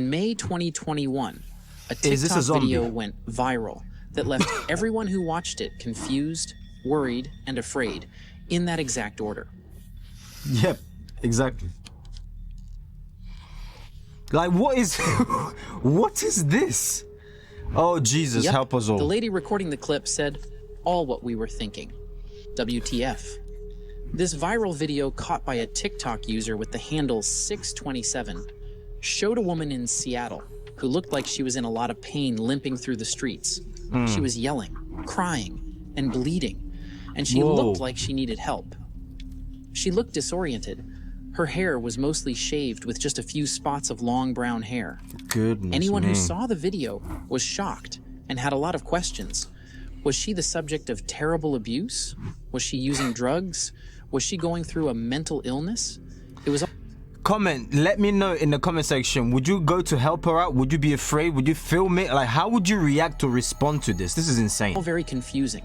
In May 2021, a Is this a TikTok zombie? video went viral that left everyone who watched it confused, worried, and afraid in that exact order. Yep, exactly. Like, what is what is this? Oh Jesus, Yep, help us all. the lady recording the clip said all what we were thinking. WTF. This viral video caught by a TikTok user with the handle 627 showed a woman in Seattle who looked like she was in a lot of pain limping through the streets. She was yelling, crying, and bleeding, and she Whoa. looked like she needed help. She looked disoriented. Her hair was mostly shaved with just a few spots of long brown hair. Goodness Anyone me. who saw the video was shocked and had a lot of questions. Was she the subject of terrible abuse? Was she using drugs? Was she going through a mental illness? It was Comment, let me know in the comment section. Would you go to help her out? Would you be afraid? Would you film it? Like, how would you react or respond to this? This is insane. all very confusing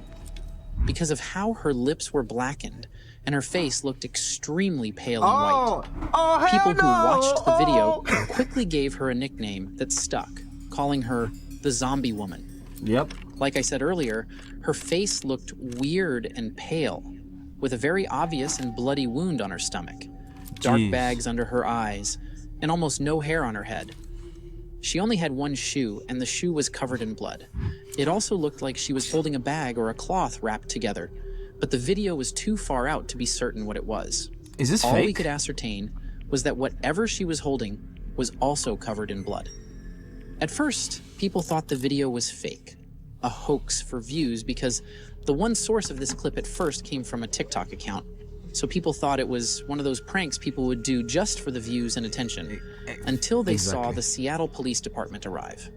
because of how her lips were blackened and her face looked extremely pale and white. Oh, People who watched the video Oh. quickly gave her a nickname that stuck, calling her the Zombie Woman. Yep. Like I said earlier, her face looked weird and pale, with a very obvious and bloody wound on her stomach, dark Jeez. bags under her eyes, and almost no hair on her head. She only had one shoe, and the shoe was covered in blood. It also looked like she was holding a bag or a cloth wrapped together, but the video was too far out to be certain what it was. Is this All we fake? could ascertain was that whatever she was holding was also covered in blood. At first, people thought the video was fake, a hoax for views, because the one source of this clip at first came from a TikTok account. So people thought it was one of those pranks people would do just for the views and attention, until they saw Exactly. the Seattle Police Department arrive.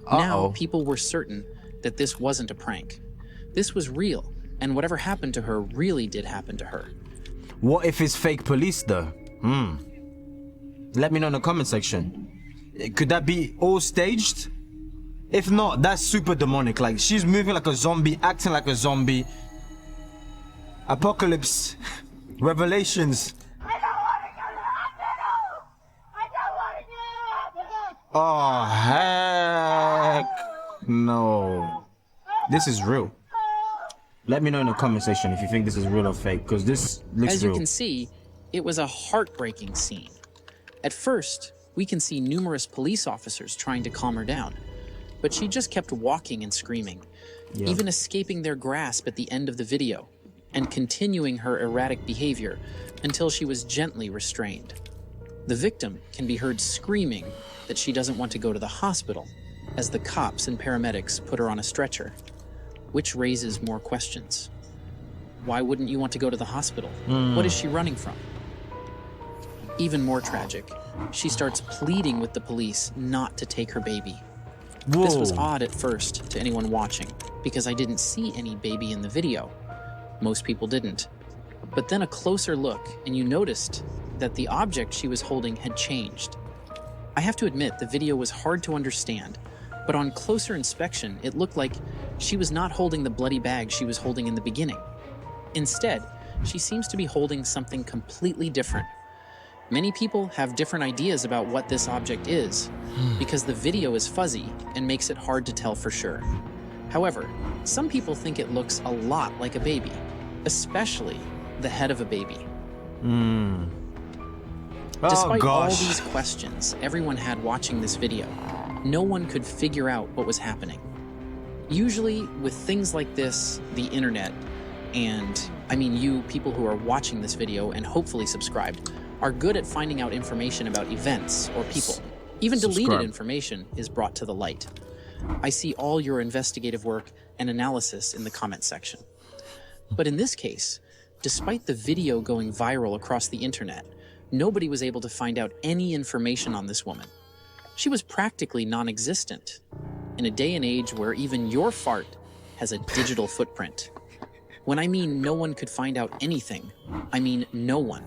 Uh-oh. Now, people were certain that this wasn't a prank. This was real, and whatever happened to her really did happen to her. What if it's fake police though? Let me know in the comment section. Could that be all staged? If not, that's super demonic. Like, she's moving like a zombie, acting like a zombie. Apocalypse. Revelations. I don't want to go to the hospital! I don't want to go to the hospital! Oh, heck no. This is real. Let me know in the comment section if you think this is real or fake, because this looks As real. you can see, it was a heartbreaking scene. At first, we can see numerous police officers trying to calm her down, but she just kept walking and screaming, even escaping their grasp at the end of the video, and continuing her erratic behavior until she was gently restrained. The victim can be heard screaming that she doesn't want to go to the hospital as the cops and paramedics put her on a stretcher, which raises more questions. Why wouldn't you want to go to the hospital? What is she running from? Even more tragic, she starts pleading with the police not to take her baby. Whoa. This was odd at first to anyone watching, because I didn't see any baby in the video. Most people didn't. But then a closer look, and you noticed that the object she was holding had changed. I have to admit, the video was hard to understand, but on closer inspection, it looked like she was not holding the bloody bag she was holding in the beginning. Instead, she seems to be holding something completely different. Many people have different ideas about what this object is, because the video is fuzzy and makes it hard to tell for sure. However, some people think it looks a lot like a baby, especially the head of a baby. Oh, Despite all gosh. these questions everyone had watching this video, no one could figure out what was happening. Usually, with things like this, the internet, and I mean you, people who are watching this video and hopefully subscribed, are good at finding out information about events or people. Even deleted Subscribe. information is brought to the light. I see all your investigative work and analysis in the comment section. But in this case, despite the video going viral across the internet, nobody was able to find out any information on this woman. She was practically non-existent in a day and age where even your fart has a digital footprint. When I mean no one could find out anything, I mean no one.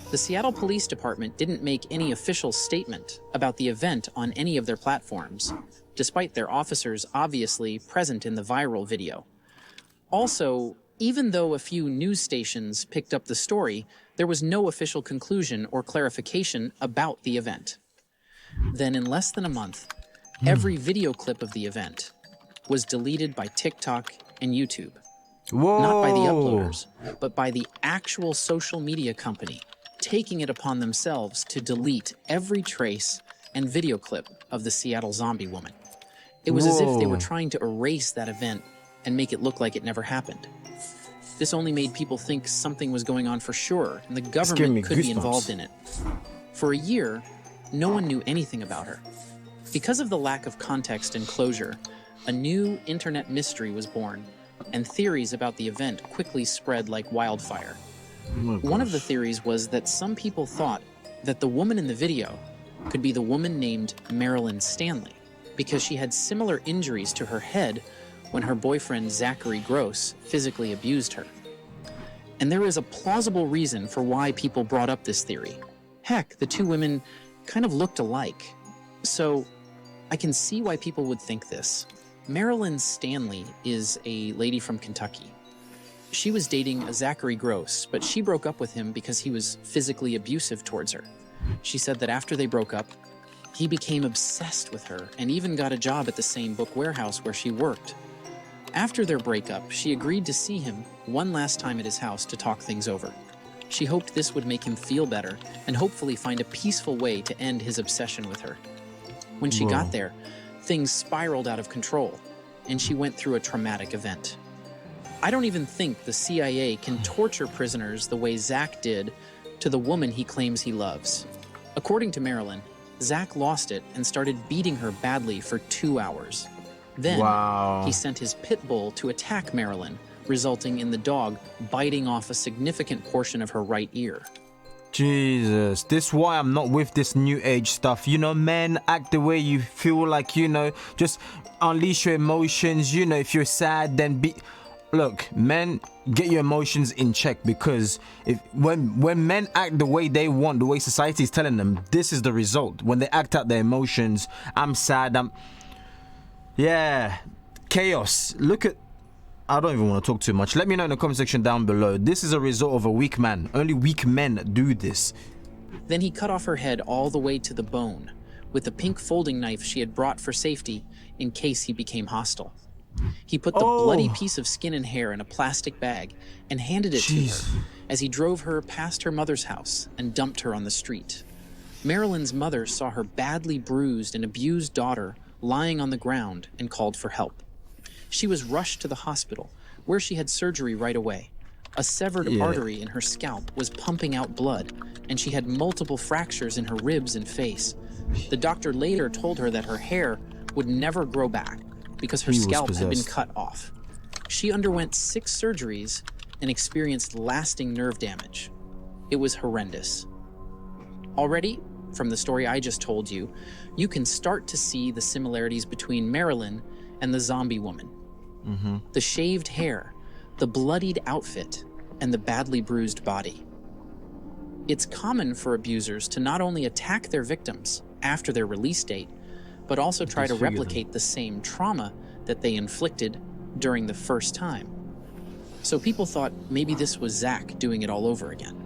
The Seattle Police Department didn't make any official statement about the event on any of their platforms, despite their officers obviously present in the viral video. Also, even though a few news stations picked up the story, there was no official conclusion or clarification about the event. Then in less than a month, every video clip of the event was deleted by TikTok and YouTube. Whoa. Not by the uploaders, but by the actual social media company, taking it upon themselves to delete every trace and video clip of the Seattle zombie woman. It was as if they were Whoa. trying to erase that event and make it look like it never happened. This only made people think something was going on for sure, and the giving me government could be goosebumps. involved in it. For a year, no one knew anything about her. Because of the lack of context and closure, a new internet mystery was born, and theories about the event quickly spread like wildfire. One of the theories was that some people thought that the woman in the video could be the woman named Marilyn Stanley, because she had similar injuries to her head when her boyfriend Zachary Gross physically abused her. And there is a plausible reason for why people brought up this theory. Heck, the two women kind of looked alike. So I can see why people would think this. Marilyn Stanley is a lady from Kentucky. She was dating a Zachary Gross, but she broke up with him because he was physically abusive towards her. She said that after they broke up, he became obsessed with her and even got a job at the same book warehouse where she worked. After their breakup, she agreed to see him one last time at his house to talk things over. She hoped this would make him feel better and hopefully find a peaceful way to end his obsession with her. When she got there, things spiraled out of control, and she went through a traumatic event. I don't even think the CIA can torture prisoners the way Zach did to the woman he claims he loves. According to Marilyn, Zach lost it and started beating her badly for 2 hours. Then Wow. he sent his pit bull to attack Marilyn, resulting in the dog biting off a significant portion of her right ear. Jesus, this is why I'm not with this new age stuff. You know, men, act the way you feel like, you know, just unleash your emotions. You know, if you're sad, then be. Look, men, get your emotions in check, because when men act the way they want, the way society is telling them, this is the result. When they act out their emotions, I'm sad, yeah, chaos. Look at. I don't even want to talk too much. Let me know in the comment section down below. This is a result of a weak man. Only weak men do this. Then he cut off her head all the way to the bone with a pink folding knife she had brought for safety in case he became hostile. He put the bloody piece of skin and hair in a plastic bag and handed it to her as he drove her past her mother's house and dumped her on the street. Marilyn's mother saw her badly bruised and abused daughter lying on the ground and called for help. She was rushed to the hospital, where she had surgery right away. A severed artery in her scalp was pumping out blood, and she had multiple fractures in her ribs and face. The doctor later told her that her hair would never grow back because her scalp had been cut off. She underwent 6 surgeries and experienced lasting nerve damage. It was horrendous. Already, from the story I just told you, you can start to see the similarities between Marilyn and the zombie woman. The shaved hair, the bloodied outfit, and the badly bruised body. It's common for abusers to not only attack their victims after their release date, but also try to replicate the same trauma that they inflicted during the first time. So people thought maybe this was Zach doing it all over again.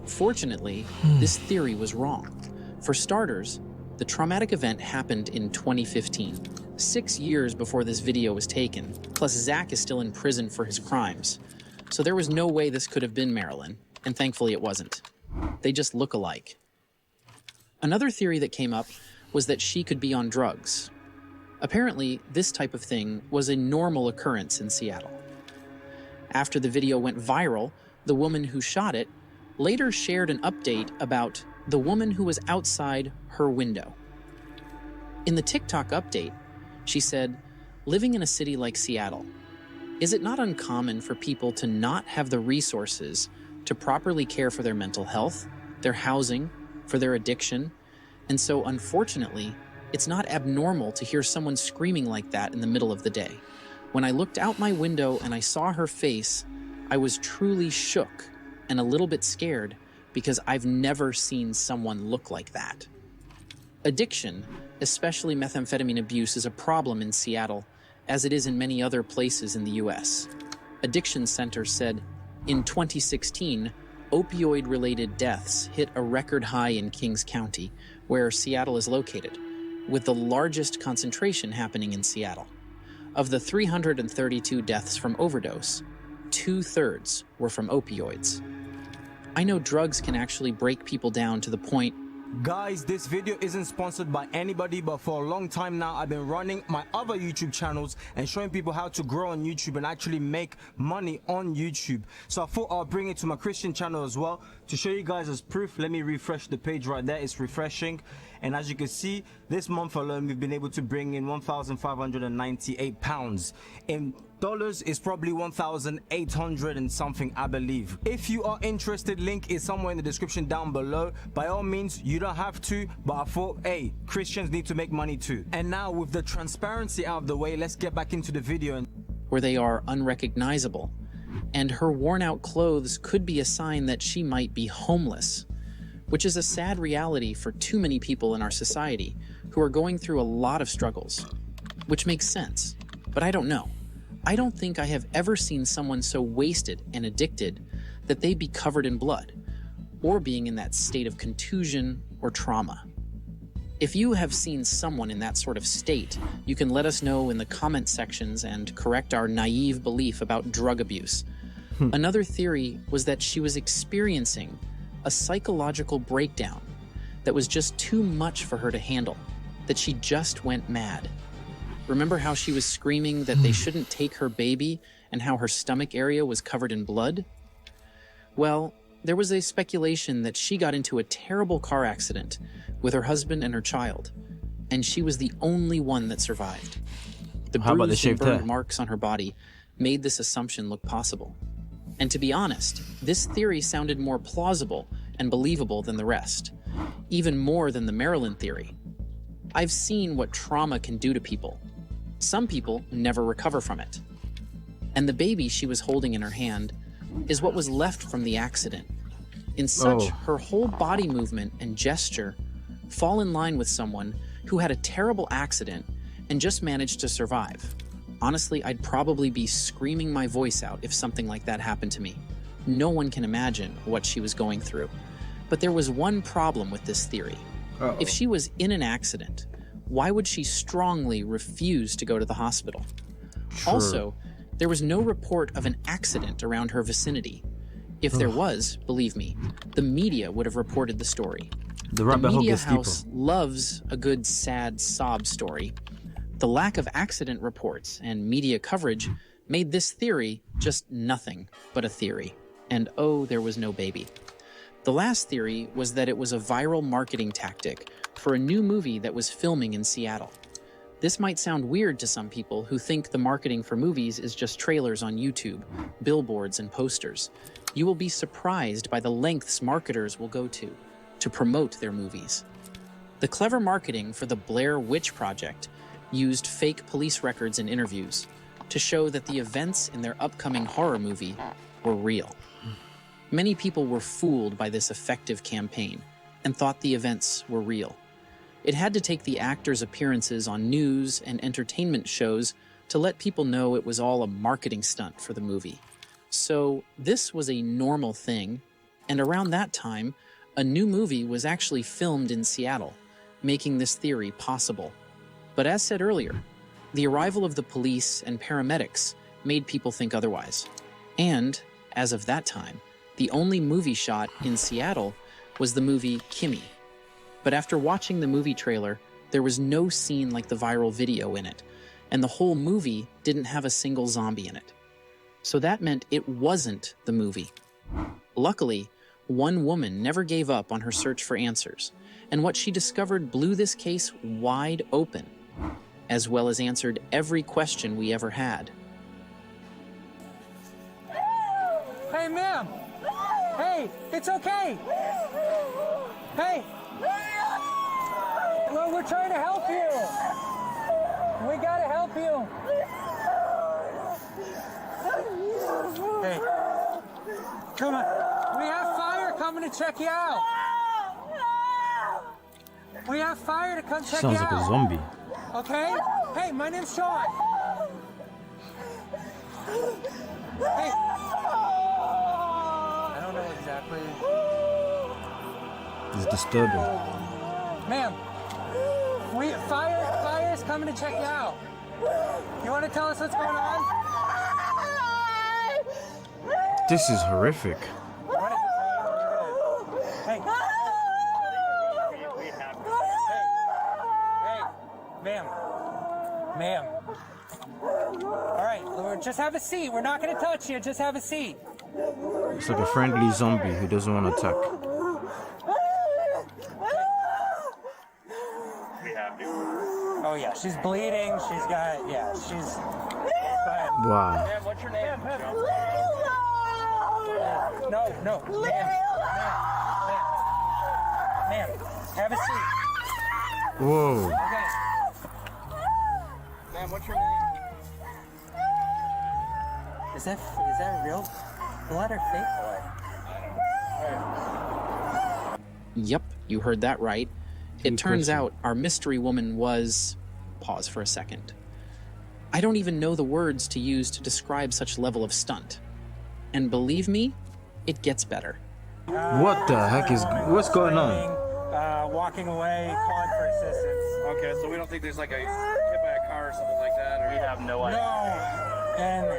Fortunately, this theory was wrong. For starters, the traumatic event happened in 2015, 6 years before this video was taken, plus Zach is still in prison for his crimes. So there was no way this could have been Marilyn, and thankfully it wasn't. They just look alike. Another theory that came up was that she could be on drugs. Apparently, this type of thing was a normal occurrence in Seattle. After the video went viral, the woman who shot it later shared an update about the woman who was outside her window. In the TikTok update, she said, "Living in a city like Seattle, is it not uncommon for people to not have the resources to properly care for their mental health, their housing, for their addiction? And so, unfortunately, it's not abnormal to hear someone screaming like that in the middle of the day. When I looked out my window and I saw her face, I was truly shook and a little bit scared because I've never seen someone look like that." Addiction, especially methamphetamine abuse, is a problem in Seattle, as it is in many other places in the US. Addiction Center said, in 2016, opioid-related deaths hit a record high in Kings County, where Seattle is located, with the largest concentration happening in Seattle. Of the 332 deaths from overdose, 2/3 were from opioids. I know drugs can actually break people down to the point. Guys, this video isn't sponsored by anybody, but for a long time now I've been running my other YouTube channels and showing people how to grow on YouTube and actually make money on YouTube. So I thought I'll bring it to my Christian channel as well to show you guys as proof. Let me refresh the page right there. It's refreshing, and as you can see, this month alone we've been able to bring in £1,598. In dollars is probably 1,800 and something, I believe. If you are interested, link is somewhere in the description down below. By all means, you don't have to, but I thought, hey, Christians need to make money too. And now with the transparency out of the way, let's get back into the video. Where they are unrecognizable, and her worn-out clothes could be a sign that she might be homeless, which is a sad reality for too many people in our society who are going through a lot of struggles, which makes sense, but I don't know. I don't think I have ever seen someone so wasted and addicted that they'd be covered in blood, or being in that state of contusion or trauma. If you have seen someone in that sort of state, you can let us know in the comment sections and correct our naive belief about drug abuse. Another theory was that she was experiencing a psychological breakdown that was just too much for her to handle, that she just went mad. Remember how she was screaming that they shouldn't take her baby and how her stomach area was covered in blood? Well, there was a speculation that she got into a terrible car accident with her husband and her child, and she was the only one that survived. The bruised and burned marks on her body made this assumption look possible. And to be honest, this theory sounded more plausible and believable than the rest, even more than the Marilyn theory. I've seen what trauma can do to people. Some people never recover from it. And the baby she was holding in her hand is what was left from the accident. In such, her whole body movement and gesture fall in line with someone who had a terrible accident and just managed to survive. Honestly, I'd probably be screaming my voice out if something like that happened to me. No one can imagine what she was going through. But there was one problem with this theory. If she was in an accident, why would she strongly refuse to go to the hospital? Also, there was no report of an accident around her vicinity. If there was, believe me, the media would have reported the story. The media house loves a good, sad sob story. The lack of accident reports and media coverage made this theory just nothing but a theory. And oh, there was no baby. The last theory was that it was a viral marketing tactic for a new movie that was filming in Seattle. This might sound weird to some people who think the marketing for movies is just trailers on YouTube, billboards, and posters. You will be surprised by the lengths marketers will go to promote their movies. The clever marketing for the Blair Witch Project used fake police records and interviews to show that the events in their upcoming horror movie were real. Many people were fooled by this effective campaign and thought the events were real. It had to take the actors' appearances on news and entertainment shows to let people know it was all a marketing stunt for the movie. So this was a normal thing, and around that time, a new movie was actually filmed in Seattle, making this theory possible. But as said earlier, the arrival of the police and paramedics made people think otherwise. And, as of that time, the only movie shot in Seattle was the movie Kimmy. But after watching the movie trailer, there was no scene like the viral video in it, and the whole movie didn't have a single zombie in it. So that meant it wasn't the movie. Luckily, one woman never gave up on her search for answers, and what she discovered blew this case wide open, as well as answered every question we ever had. Hey, ma'am! Hey, it's okay! Hey! Well, we're trying to help you! We gotta help you! Hey, come on! We have fire coming to check you out! We have fire to come check you out! Sounds like a zombie. Okay? Hey, my name's Sean! Hey! I don't know exactly. It's disturbing. Ma'am. Fire is coming to check you out. You want to tell us what's going on? This is horrific. Hey. Hey, ma'am. Ma'am. All right, just have a seat. We're not going to touch you. Just have a seat. It's like a friendly zombie who doesn't want to attack. Oh yeah, she's bleeding. She's got she's. Wow. Ma'am, what's your name? No, ma'am, have a seat. Whoa. Okay. Ma'am, what's your name? Is that real blood or fake blood? Yep, you heard that right. It turns out our mystery woman was... Pause for a second. I don't even know the words to use to describe such level of stunt. And believe me, it gets better. What the heck is... What's going on? Walking away, calling for assistance. Okay, so we don't think there's like a hit by a car or something like that, or we have no idea. No, and I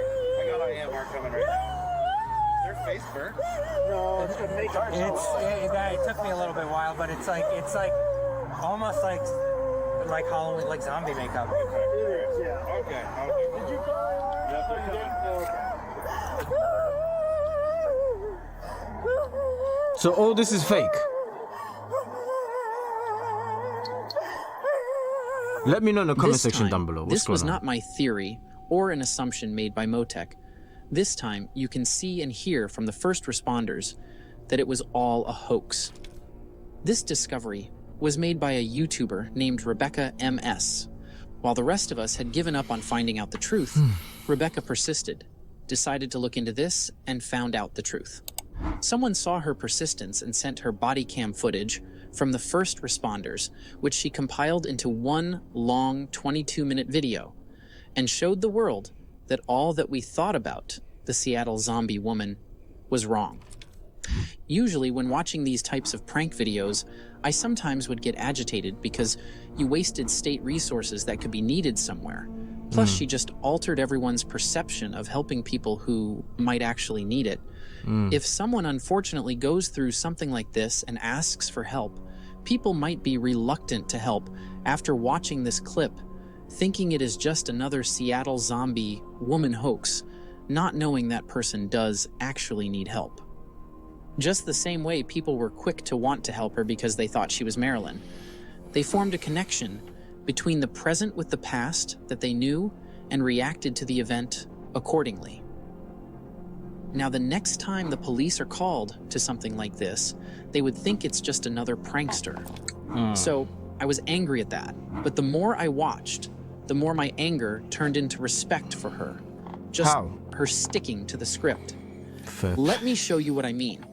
got an AMR coming right now. Their face burnt. No, it's good makeup. It took me a little bit while, but it's like almost like Halloween, like zombie makeup. Yeah. Okay. Did you call? Yep, they're coming. So all this is fake? Let me know in the comment section down below. This was not my theory or an assumption made by Motec. This time, you can see and hear from the first responders that it was all a hoax. This discovery was made by a YouTuber named Rebecca MS. While the rest of us had given up on finding out the truth, Rebecca persisted, decided to look into this, and found out the truth. Someone saw her persistence and sent her body cam footage from the first responders, which she compiled into one long 22-minute video, and showed the world that all that we thought about the Seattle zombie woman was wrong. Usually when watching these types of prank videos, I sometimes would get agitated because you wasted state resources that could be needed somewhere. Plus, she just altered everyone's perception of helping people who might actually need it. If someone unfortunately goes through something like this and asks for help, people might be reluctant to help after watching this clip, thinking it is just another Seattle zombie woman hoax, not knowing that person does actually need help. Just the same way people were quick to want to help her because they thought she was Marilyn. They formed a connection between the present with the past that they knew and reacted to the event accordingly. Now, the next time the police are called to something like this, they would think it's just another prankster. So I was angry at that, but the more I watched, the more my anger turned into respect for her. Just her sticking to the script. Let me show you what I mean.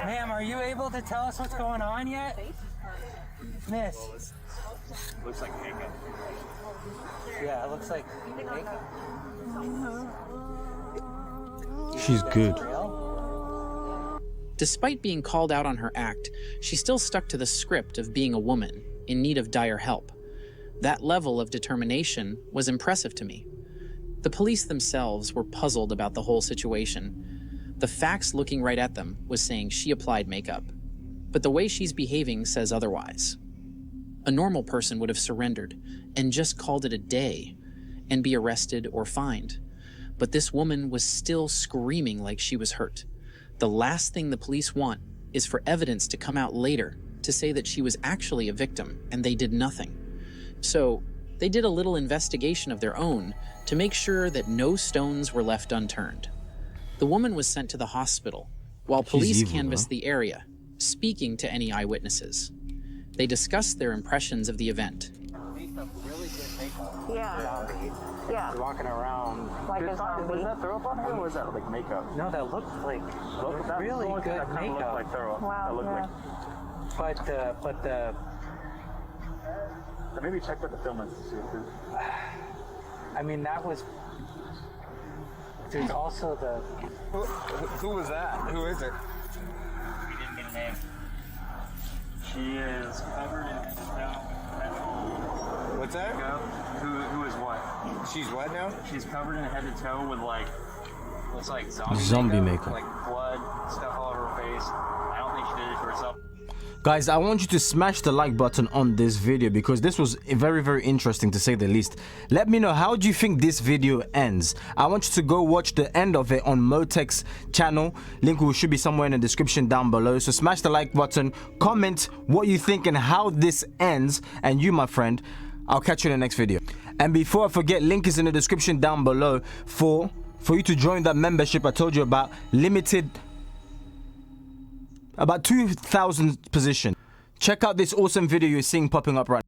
Ma'am, are you able to tell us what's going on yet? Miss. Looks like makeup. Yeah, it looks like makeup. She's good. Despite being called out on her act, she still stuck to the script of being a woman in need of dire help. That level of determination was impressive to me. The police themselves were puzzled about the whole situation. The facts looking right at them was saying she applied makeup, but the way she's behaving says otherwise. A normal person would have surrendered and just called it a day and be arrested or fined. But this woman was still screaming like she was hurt. The last thing the police want is for evidence to come out later to say that she was actually a victim and they did nothing. So they did a little investigation of their own to make sure that no stones were left unturned. The woman was sent to the hospital while police canvassed the area, speaking to any eyewitnesses. They discussed their impressions of the event. Yeah. Walking around. Like a zombie. Was that throw up on her, or was that like makeup? No, that looked like really good makeup. Like throw up. Wow, That looked yeah. like. But the Maybe check what the film is to see if there's... I mean, that was. There's also the. Who was that? Who is it? We didn't get a name. She is covered in snow. What's that? Who is what? She's what now? She's covered in head to toe with like, looks like Zombie makeup. like blood stuff all over her face. I don't think she did it to herself. Guys, I want you to smash the like button on this video because this was very, very interesting to say the least. Let me know, how do you think this video ends? I want you to go watch the end of it on Motech's channel. Link should be somewhere in the description down below. So smash the like button, comment what you think and how this ends. And you, my friend, I'll catch you in the next video. And before I forget, link is in the description down below for you to join that membership I told you about, limited, about 2,000 position. Check out this awesome video you're seeing popping up right now.